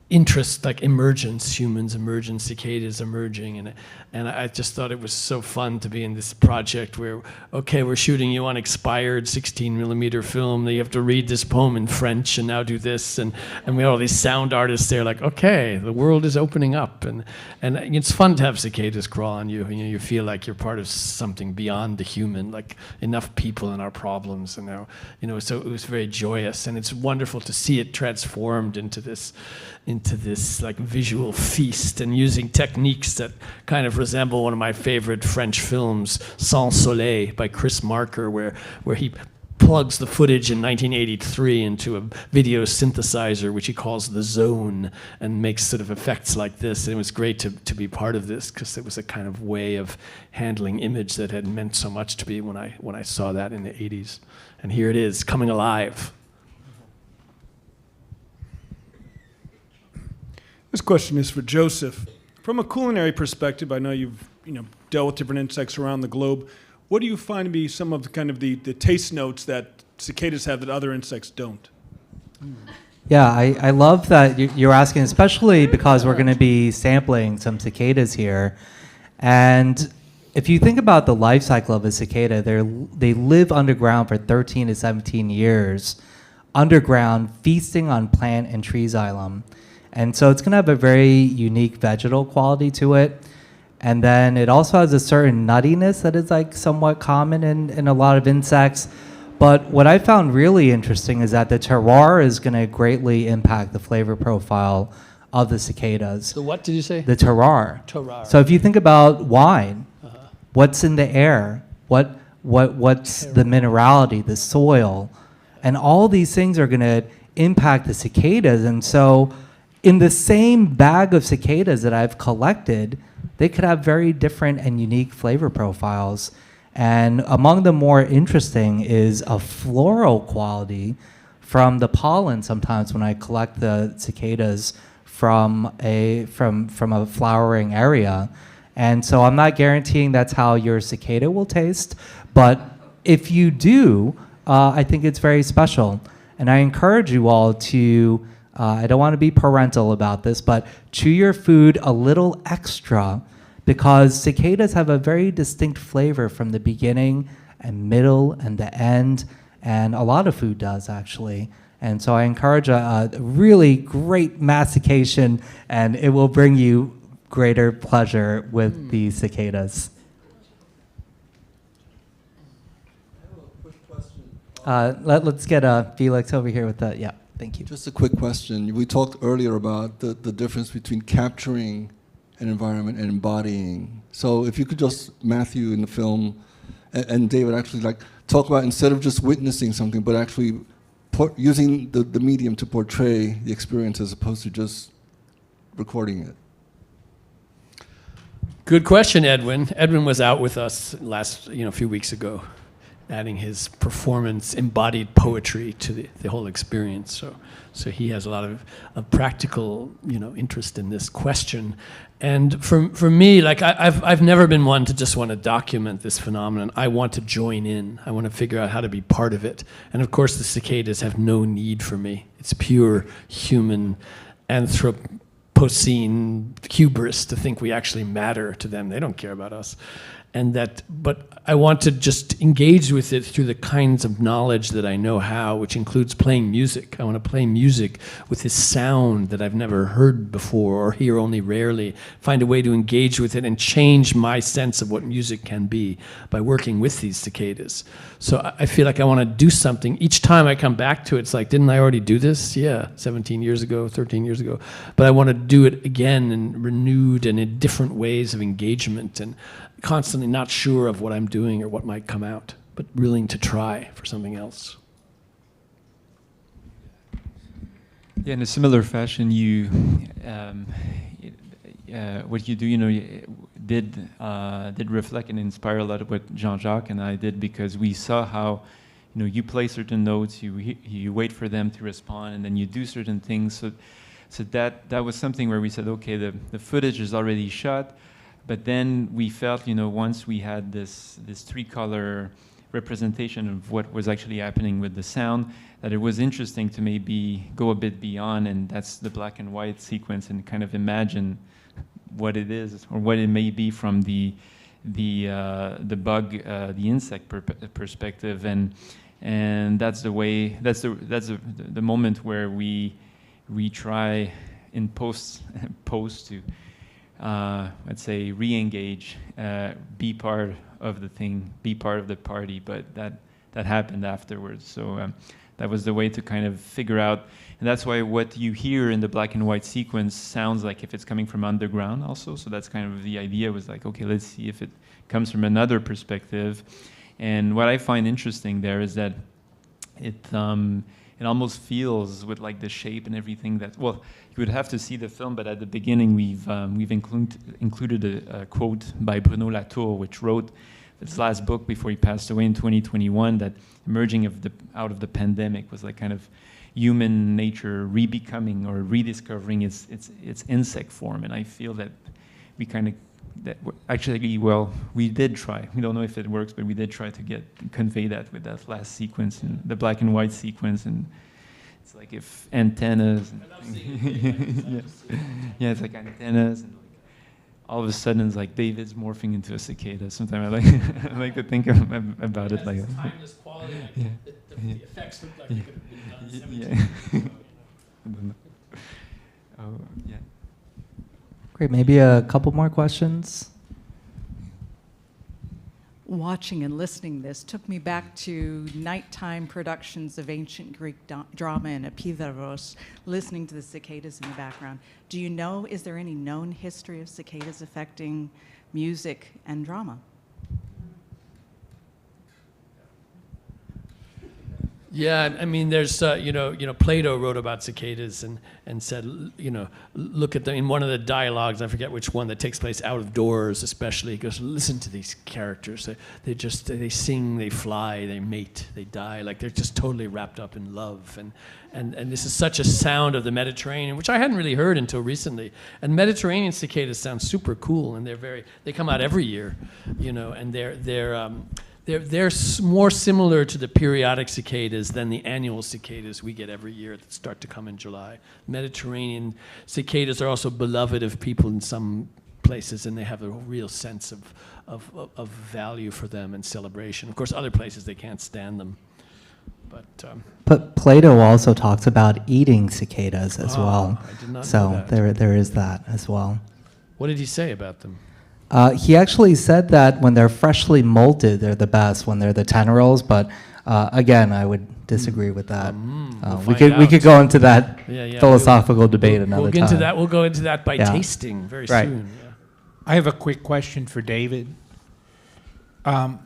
interest, like emergence, humans emerging, cicadas emerging, and I just thought it was so fun to be in this project where, okay, we're shooting you on expired 16 millimeter film, that you have to read this poem in French and now do this, and we had all these sound artists there, like, okay, the world is opening up, and it's fun to have cicadas crawl on you, and you feel like you're part of something beyond the human, like enough people in our problems, and now, you know, so it was very joyous, and it's wonderful to see it transformed into this like visual feast, and using techniques that kind of resemble one of my favorite French films, Sans Soleil by Chris Marker, where he plugs the footage in 1983 into a video synthesizer, which he calls the zone, and makes sort of effects like this. And it was great to be part of this, because it was a kind of way of handling image that had meant so much to me when I saw that in the 80s. And here it is, coming alive. This question is for Joseph. From a culinary perspective, I know you've dealt with different insects around the globe. What do you find to be some of the taste notes that cicadas have that other insects don't? Yeah, I love that you're asking, especially because we're going to be sampling some cicadas here. And if you think about the life cycle of a cicada, they live underground for 13 to 17 years, underground, feasting on plant and tree xylem. And so it's going to have a very unique vegetal quality to it. And then it also has a certain nuttiness that is like somewhat common in a lot of insects. But what I found really interesting is that the terroir is going to greatly impact the flavor profile of the cicadas. The what did you say? The terroir. Terroir. So if you think about wine, what's in the air? What's the minerality, the soil? And all these things are going to impact the cicadas. And so in the same bag of cicadas that I've collected, they could have very different and unique flavor profiles. And among the more interesting is a floral quality from the pollen sometimes when I collect the cicadas from a flowering area. And so I'm not guaranteeing that's how your cicada will taste, but if you do, I think it's very special. And I encourage you all to I don't want to be parental about this, but chew your food a little extra, because cicadas have a very distinct flavor from the beginning and middle and the end, and a lot of food does actually. And so I encourage a really great mastication, and it will bring you greater pleasure with the cicadas. Let's get Felix over here with that. Yeah. Thank you. Just a quick question. We talked earlier about the difference between capturing an environment and embodying. So if you could just, Matthew in the film, and David actually talk about, instead of just witnessing something, but actually using the medium to portray the experience as opposed to just recording it. Good question, Edwin. Edwin was out with us a few weeks ago, adding his performance, embodied poetry to the whole experience. So he has a lot of practical, interest in this question. And for me, like I've never been one to just want to document this phenomenon. I want to join in. I want to figure out how to be part of it. And of course, the cicadas have no need for me. It's pure human Anthropocene hubris to think we actually matter to them. They don't care about us. but I want to just engage with it through the kinds of knowledge that I know how, which includes playing music. I want to play music with this sound that I've never heard before or hear only rarely, find a way to engage with it and change my sense of what music can be by working with these cicadas. So I feel like I want to do something. Each time I come back to it, it's like, didn't I already do this? Yeah, 17 years ago, 13 years ago. But I want to do it again and renewed and in different ways of engagement, and constantly not sure of what I'm doing or what might come out, but willing to try for something else. Yeah, in a similar fashion, you what you do, did reflect and inspire a lot of what Jean-Jacques and I did, because we saw how, you play certain notes, you wait for them to respond, and then you do certain things. So that was something where we said, okay, the footage is already shot. But then we felt, once we had this three-color representation of what was actually happening with the sound, that it was interesting to maybe go a bit beyond, and that's the black and white sequence, and kind of imagine what it is or what it may be from the bug, the insect perspective, and that's the way. That's the moment where we try in post to. Let's say re-engage, be part of the thing, be part of the party, but that happened afterwards. So that was the way to kind of figure out, and that's why what you hear in the black and white sequence sounds like if it's coming from underground also. So that's kind of the idea, was like, okay, let's see if it comes from another perspective. And what I find interesting there is that it almost feels with like the shape and everything that, well, you would have to see the film, but at the beginning we've included a quote by Bruno Latour, which wrote his last book before he passed away in 2021, that emerging out of the pandemic was like kind of human nature rebecoming or rediscovering its insect form. And I feel that we kind of, we did try. We don't know if it works, but we did try to convey that with that last sequence, and the black and white sequence, and it's like if antennas. Yeah, it's like antennas, and like all of a sudden it's like David's morphing into a cicada. Sometimes I like to think about it like that. Timeless quality. The effects look like they could have been done in 17 Oh yeah. Great, maybe a couple more questions. Watching and listening this took me back to nighttime productions of ancient Greek drama in Epidaurus, listening to the cicadas in the background. Do you know, is there any known history of cicadas affecting music and drama? Yeah, I mean, there's Plato wrote about cicadas and said, look at them in one of the dialogues. I forget which one, that takes place out of doors, especially. He goes, listen to these characters. They sing, they fly, they mate, they die. Like they're just totally wrapped up in love. And this is such a sound of the Mediterranean, which I hadn't really heard until recently. And Mediterranean cicadas sound super cool, and they come out every year, and they're more similar to the periodic cicadas than the annual cicadas we get every year that start to come in July. Mediterranean cicadas are also beloved of people in some places, and they have a real sense of value for them and celebration. Of course, other places they can't stand them. But Plato also talks about eating cicadas as well. I did not know so that. there is that as well. What did he say about them? He actually said that when they're freshly molted, they're the best when they're the tenorals. But again, I would disagree with that. We could go into that philosophical debate another time. We'll go into that by tasting very soon. Yeah. I have a quick question for David.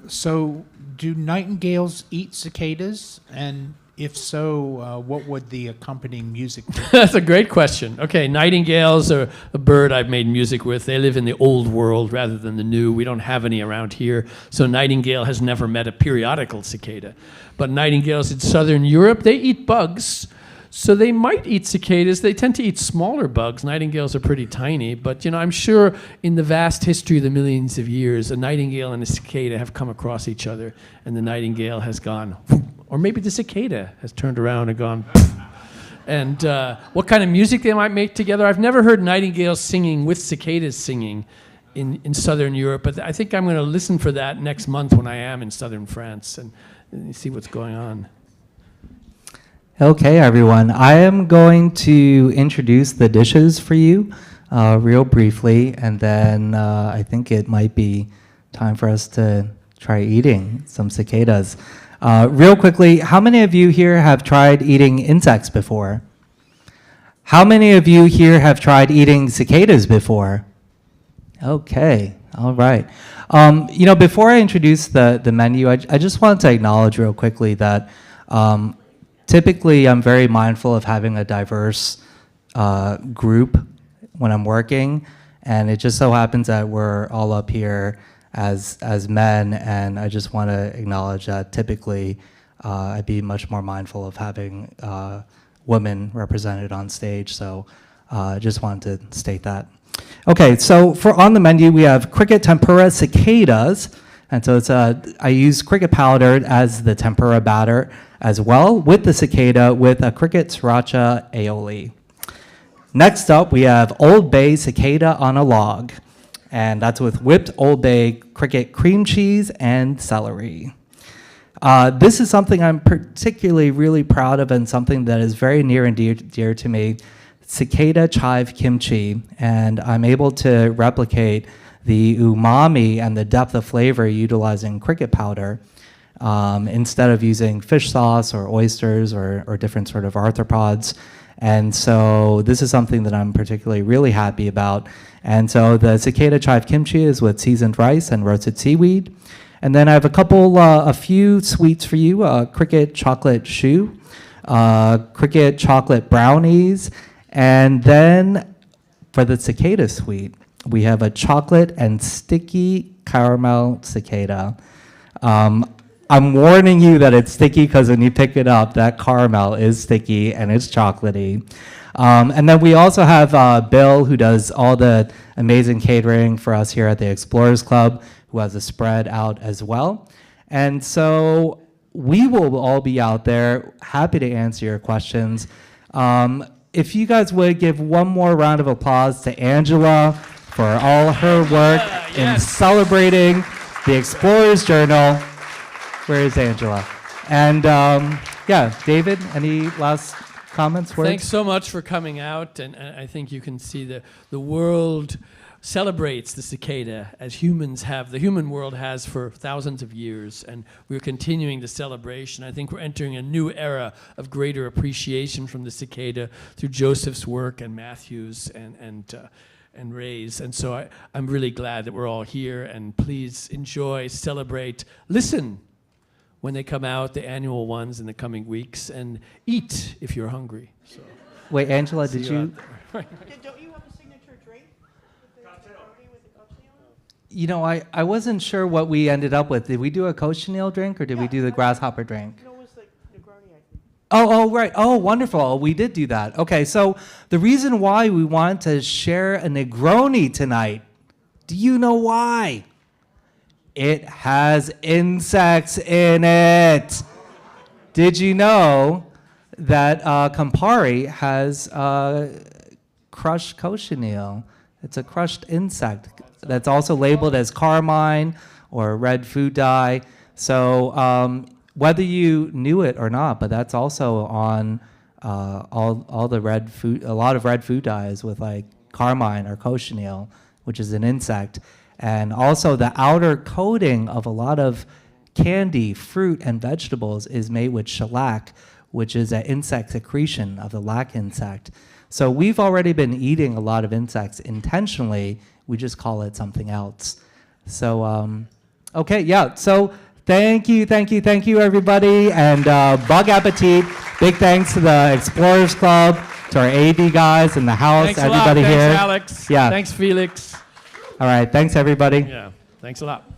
So, do nightingales eat cicadas? And if so, what would the accompanying music be? That's a great question. Okay, nightingales are a bird I've made music with. They live in the old world rather than the new. We don't have any around here. So nightingale has never met a periodical cicada. But nightingales in southern Europe, they eat bugs. So they might eat cicadas. They tend to eat smaller bugs. Nightingales are pretty tiny. But I'm sure in the vast history of the millions of years, a nightingale and a cicada have come across each other. And the nightingale has gone, or maybe the cicada has turned around and gone. And what kind of music they might make together? I've never heard nightingales singing with cicadas singing. in southern Europe. But I think I'm going to listen for that next month when I am in southern France and see what's going on. Okay, everyone. I am going to introduce the dishes for you real briefly, and then I think it might be time for us to try eating some cicadas. Real quickly, how many of you here have tried eating insects before? How many of you here have tried eating cicadas before? Okay, all right. Before I introduce the menu, I just wanted to acknowledge real quickly that typically I'm very mindful of having a diverse group when I'm working, and it just so happens that we're all up here as men, and I just want to acknowledge that typically I'd be much more mindful of having women represented on stage, so I just wanted to state that. Okay, so on the menu we have cricket tempura cicadas, and so I use cricket powder as the tempura batter as well with the cicada with a cricket sriracha aioli. Next up we have Old Bay cicada on a log, and that's with whipped Old Bay cricket cream cheese and celery. This is something I'm particularly really proud of and something that is very near and dear to me, cicada chive kimchi, and I'm able to replicate the umami and the depth of flavor utilizing cricket powder instead of using fish sauce or oysters or different sort of arthropods. And so this is something that I'm particularly really happy about. And so the cicada chive kimchi is with seasoned rice and roasted seaweed. And then I have a few sweets for you, cricket chocolate choux, cricket chocolate brownies, and then for the cicada sweet, we have a chocolate and sticky caramel cicada. I'm warning you that it's sticky because when you pick it up, that caramel is sticky and it's chocolatey. And then we also have Bill, who does all the amazing catering for us here at the Explorers Club, who has a spread out as well. And so we will all be out there, happy to answer your questions. If you guys would give one more round of applause to Angela for all her work in celebrating the Explorers Journal. Where is Angela? And David, any last comments? Words? Thanks so much for coming out, and I think you can see the world celebrates the cicada as the human world has for thousands of years, and we're continuing the celebration. I think we're entering a new era of greater appreciation from the cicada through Joseph's work and Matthew's and Ray's. And so I'm really glad that we're all here, and please enjoy, celebrate, listen when they come out, the annual ones in the coming weeks, and eat if you're hungry. So. Wait, Angela, did you? Don't you have a signature drink with the cochineal? You know, I wasn't sure what we ended up with. Did we do a cochineal drink or did we do the grasshopper drink? No, it was the Negroni, I think. Oh, right. Oh, wonderful. We did do that. Okay, so the reason why we wanted to share a Negroni tonight, do you know why? It has insects in it. Did you know that Campari has crushed cochineal? It's a crushed insect that's also labeled as carmine or red food dye. So whether you knew it or not, but that's also on all the red food, a lot of red food dyes with like carmine or cochineal, which is an insect. And also the outer coating of a lot of candy, fruit, and vegetables is made with shellac, which is an insect secretion of the lac insect. So we've already been eating a lot of insects intentionally. We just call it something else. So, okay, yeah. So thank you, everybody. And bug appetit. Big thanks to the Explorers Club, to our AV guys in the house, Thanks everybody a lot. here. Thanks, Alex. Yeah. Thanks, Felix. All right, thanks, everybody. Yeah, thanks a lot.